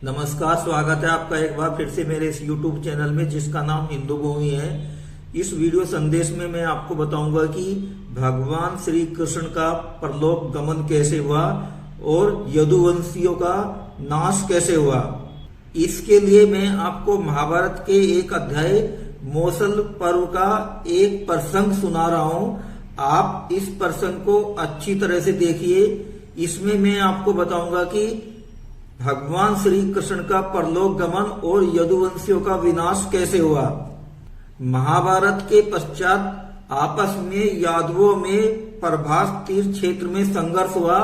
नमस्कार, स्वागत है आपका एक बार फिर से मेरे इस YouTube चैनल में जिसका नाम हिंदू भूमि है। इस वीडियो संदेश में मैं आपको बताऊंगा कि भगवान श्री कृष्ण का परलोक गमन कैसे हुआ और यदुवंशियों का नाश कैसे हुआ। इसके लिए मैं आपको महाभारत के एक अध्याय मौसल पर्व का एक प्रसंग सुना रहा हूं। आप इस प्रसंग को अच्छी तरह से देखिए। इसमें मैं आपको बताऊंगा कि भगवान श्री कृष्ण का परलोक गमन और यदुवंशियों का विनाश कैसे हुआ। महाभारत के पश्चात आपस में यादवों में प्रभास तीर्थ क्षेत्र में संघर्ष हुआ।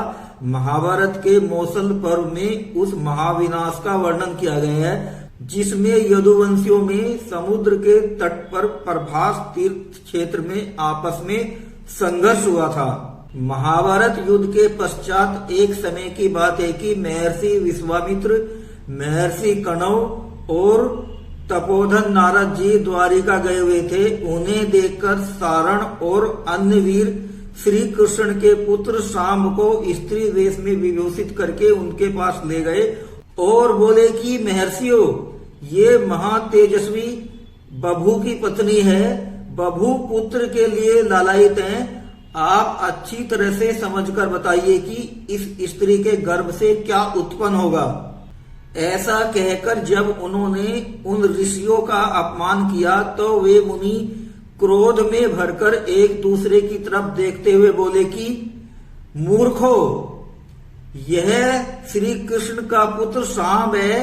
महाभारत के मौसल पर्व में उस महाविनाश का वर्णन किया गया है, जिसमें यदुवंशियों में समुद्र के तट पर प्रभास तीर्थ क्षेत्र में आपस में संघर्ष हुआ था। महाभारत युद्ध के पश्चात एक समय की बात है कि महर्षि विश्वामित्र, महर्षि कणव और तपोधन नारद जी द्वारिका गए हुए थे। उन्हें देखकर सारण और अन्य वीर श्री कृष्ण के पुत्र शाम को स्त्री वेश में विभूषित करके उनके पास ले गए और बोले कि महर्षियों, ये महातेजस्वी बभू की पत्नी है। बभू पुत्र के लिए लालायित हैं। आप अच्छी तरह से समझकर बताइए कि इस स्त्री के गर्भ से क्या उत्पन्न होगा। ऐसा कहकर जब उन्होंने उन ऋषियों का अपमान किया तो वे मुनि क्रोध में भरकर एक दूसरे की तरफ देखते हुए बोले कि मूर्खो, यह श्री कृष्ण का पुत्र शाम है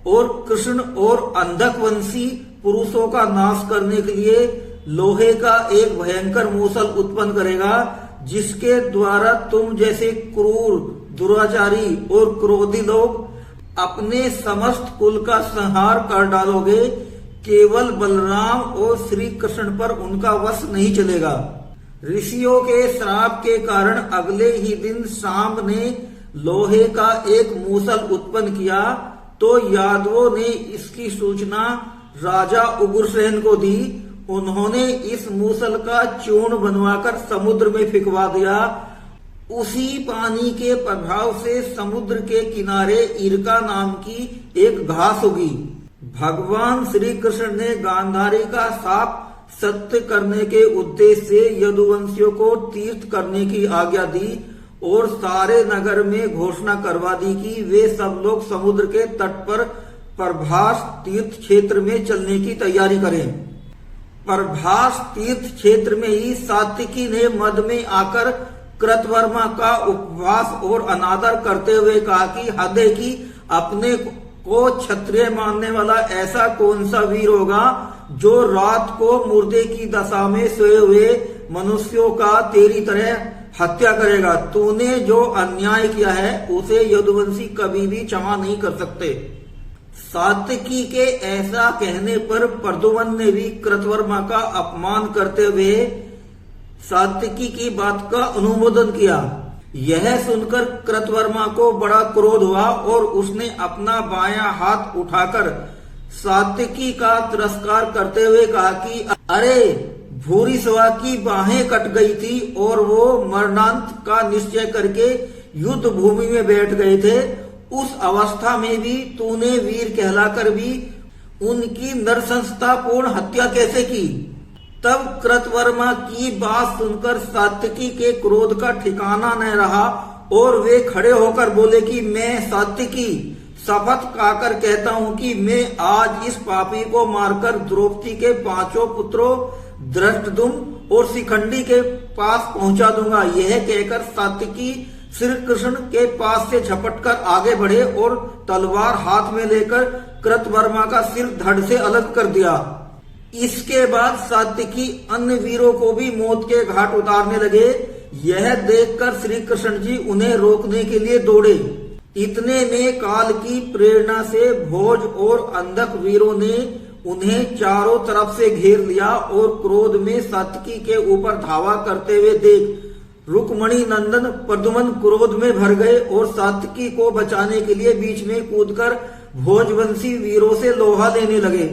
और कृष्ण और अंधकवंशी पुरुषों का नाश करने के लिए लोहे का एक भयंकर मूसल उत्पन्न करेगा, जिसके द्वारा तुम जैसे क्रूर, दुराचारी और क्रोधी लोग अपने समस्त कुल का संहार कर डालोगे। केवल बलराम और श्री कृष्ण पर उनका वश नहीं चलेगा। ऋषियों के श्राप के कारण अगले ही दिन शाम ने लोहे का एक मूसल उत्पन्न किया तो यादवों ने इसकी सूचना राजा उग्रसेन को दी। उन्होंने इस मूसल का चूर्ण बनवाकर समुद्र में फेंकवा दिया। उसी पानी के प्रभाव से समुद्र के किनारे इरका नाम की एक घास उगी। भगवान श्री कृष्ण ने गांधारी का शाप सत्य करने के उद्देश्य से यदुवंशियों को तीर्थ करने की आज्ञा दी और सारे नगर में घोषणा करवा दी कि वे सब लोग समुद्र के तट पर प्रभास तीर्थ क्षेत्र में चलने की तैयारी करें। प्रभास तीर्थ क्षेत्र में ही सात्विकी ने मद में आकर कृतवर्मा का उपवास और अनादर करते हुए कहा कि हद है कि अपने को क्षत्रिय मानने वाला ऐसा कौन सा वीर होगा जो रात को मुर्दे की दशा में सोए हुए मनुष्यों का तेरी तरह हत्या करेगा। तूने जो अन्याय किया है उसे यदुवंशी कभी भी क्षमा नहीं कर सकते। सात्विकी के ऐसा कहने पर प्रद्युम्न ने भी कृतवर्मा का अपमान करते हुए सात्विकी की बात का अनुमोदन किया। यह सुनकर कृतवर्मा को बड़ा क्रोध हुआ और उसने अपना बायां हाथ उठाकर सात्विकी का तिरस्कार करते हुए कहा कि अरे, भूरिश्रवा की बाहें कट गई थी और वो मरणांत का निश्चय करके युद्ध भूमि में बैठ गए थे। उस अवस्था में भी तूने वीर कहलाकर भी उनकी नरसंस्तापूर्ण हत्या कैसे की। तब कृतवर्मा की बात सुनकर सात्विकी के क्रोध का ठिकाना न रहा और वे खड़े होकर बोले कि मैं सात्विकी शपथ खाकर कहता हूं कि मैं आज इस पापी को मारकर द्रौपदी के 5 पुत्रों धृष्टद्युम्न और शिखंडी के पास पहुंचा दूंगा। यह कहकर सात्विकी श्री कृष्ण के पास से झपटकर आगे बढ़े और तलवार हाथ में लेकर कृतवर्मा का सिर धड़ से अलग कर दिया। इसके बाद सात्विकी अन्य वीरों को भी मौत के घाट उतारने लगे। यह देखकर श्री कृष्ण जी उन्हें रोकने के लिए दौड़े। इतने में काल की प्रेरणा से भोज और अंधक वीरों ने उन्हें चारों तरफ से घेर लिया और क्रोध में सात्विकी के ऊपर धावा करते हुए देख रुक्मणी नंदन प्रद्युम्न क्रोध में भर गए और सात्विकी को बचाने के लिए बीच में कूदकर भोजवंशी वीरों से लोहा लेने लगे।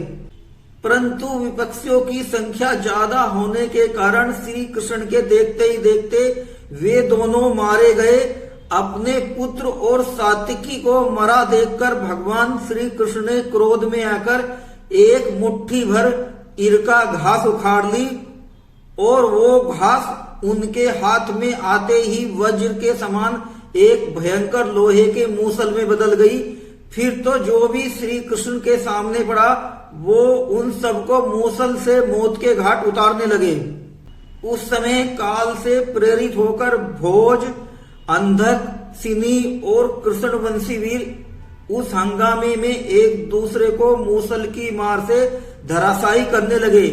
परंतु विपक्षियों की संख्या ज्यादा होने के कारण श्री कृष्ण के देखते ही देखते वे दोनों मारे गए। अपने पुत्र और सात्विकी को मरा देखकर भगवान श्री कृष्ण ने क्रोध में आकर एक मुट्ठी भर इरका घास उखाड़ ली और वो घास उनके हाथ में आते ही वज्र के समान एक भयंकर लोहे के मूसल में बदल गई। फिर तो जो भी श्री कृष्ण के सामने पड़ा वो उन सबको मूसल से मौत के घाट उतारने लगे। उस समय काल से प्रेरित होकर भोज, अंधक, सिनी और कृष्णवंशी वीर उस हंगामे में एक दूसरे को मूसल की मार से धराशायी करने लगे।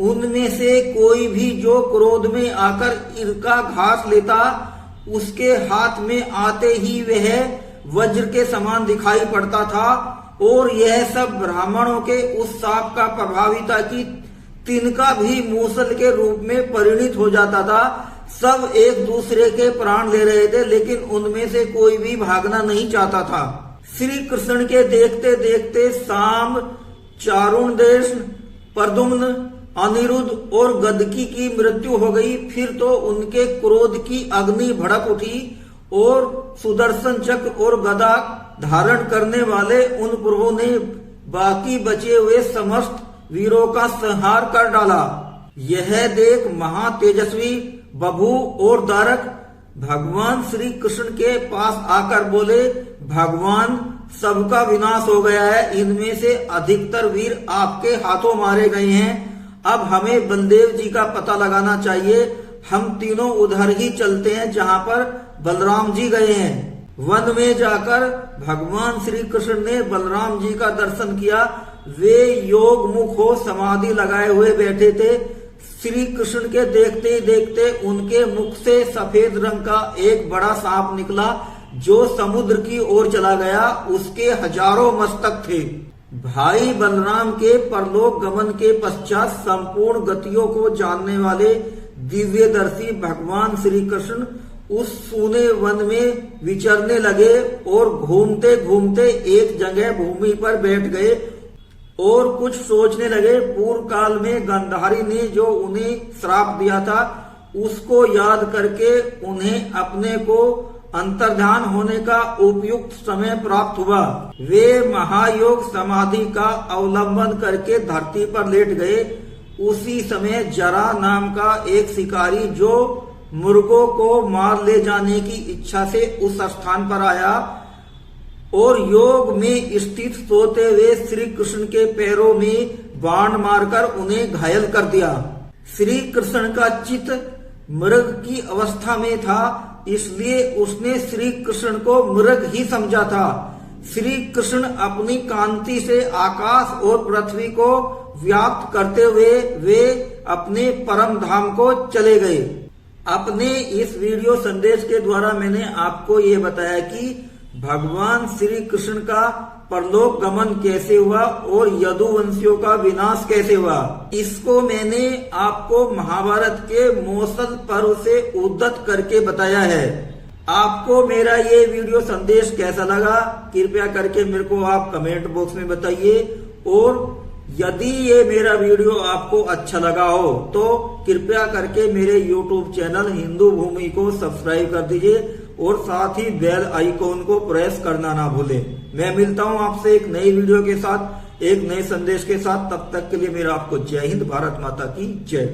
उनमें से कोई भी जो क्रोध में आकर इरका घास लेता उसके हाथ में आते ही वह वज्र के समान दिखाई पड़ता था और यह सब ब्राह्मणों के उस साप का प्रभावी था कि तिनका भी मूसल के रूप में परिणित हो जाता था। सब एक दूसरे के प्राण ले रहे थे लेकिन उनमें से कोई भी भागना नहीं चाहता था। श्री कृष्ण के देखते देखते साम, चारुणदेश, प्रद्युम्न, अनिरुद्ध और गदकी की मृत्यु हो गई। फिर तो उनके क्रोध की अग्नि भड़क उठी और सुदर्शन चक्र और गदा धारण करने वाले उन प्रभु ने बाकी बचे हुए समस्त वीरों का संहार कर डाला। यह देख महातेजस्वी बभू और दारक भगवान श्री कृष्ण के पास आकर बोले, भगवान सबका विनाश हो गया है, इनमें से अधिकतर वीर आपके हाथों मारे गए हैं। अब हमें बलदेव जी का पता लगाना चाहिए। हम तीनों उधर ही चलते हैं जहां पर बलराम जी गए हैं। वन में जाकर भगवान श्री कृष्ण ने बलराम जी का दर्शन किया। वे योग मुख हो समाधि लगाए हुए बैठे थे। श्री कृष्ण के देखते ही देखते उनके मुख से सफेद रंग का एक बड़ा सांप निकला जो समुद्र की ओर चला गया। उसके हजारों मस्तक थे। भाई बलराम के परलोक गमन के पश्चात संपूर्ण गतियों को जानने वाले दिव्यदर्शी भगवान श्री कृष्ण उस सूने वन में विचरने लगे और घूमते घूमते एक जगह भूमि पर बैठ गए और कुछ सोचने लगे। पूर्व काल में गांधारी ने जो उन्हें श्राप दिया था उसको याद करके उन्हें अपने को अंतर्ध्यान होने का उपयुक्त समय प्राप्त हुआ। वे महायोग समाधि का अवलंबन करके धरती पर लेट गए। उसी समय जरा नाम का एक शिकारी जो मुर्गों को मार ले जाने की इच्छा से उस स्थान पर आया और योग में स्थित सोते हुए श्री कृष्ण के पैरों में बाण मारकर उन्हें घायल कर दिया। श्री कृष्ण का चित्त मृग की अवस्था में था, इसलिए उसने श्री कृष्ण को मृग ही समझा था। श्री कृष्ण अपनी कांति से आकाश और पृथ्वी को व्याप्त करते हुए वे अपने परम धाम को चले गए। अपने इस वीडियो संदेश के द्वारा मैंने आपको ये बताया कि भगवान श्री कृष्ण का परलोक गमन कैसे हुआ और यदुवंशियों का विनाश कैसे हुआ। इसको मैंने आपको महाभारत के मौसल पर्व से उद्धत करके बताया है। आपको मेरा ये वीडियो संदेश कैसा लगा कृपया करके मेरे को आप कमेंट बॉक्स में बताइए और यदि ये मेरा वीडियो आपको अच्छा लगा हो तो कृपया करके मेरे YouTube चैनल हिंदू भूमि को सब्सक्राइब कर दीजिए और साथ ही बेल आइकॉन को प्रेस करना ना भूलें। मैं मिलता हूं आपसे एक नई वीडियो के साथ, एक नए संदेश के साथ। तब तक के लिए मेरा आपको जय हिंद, भारत माता की जय।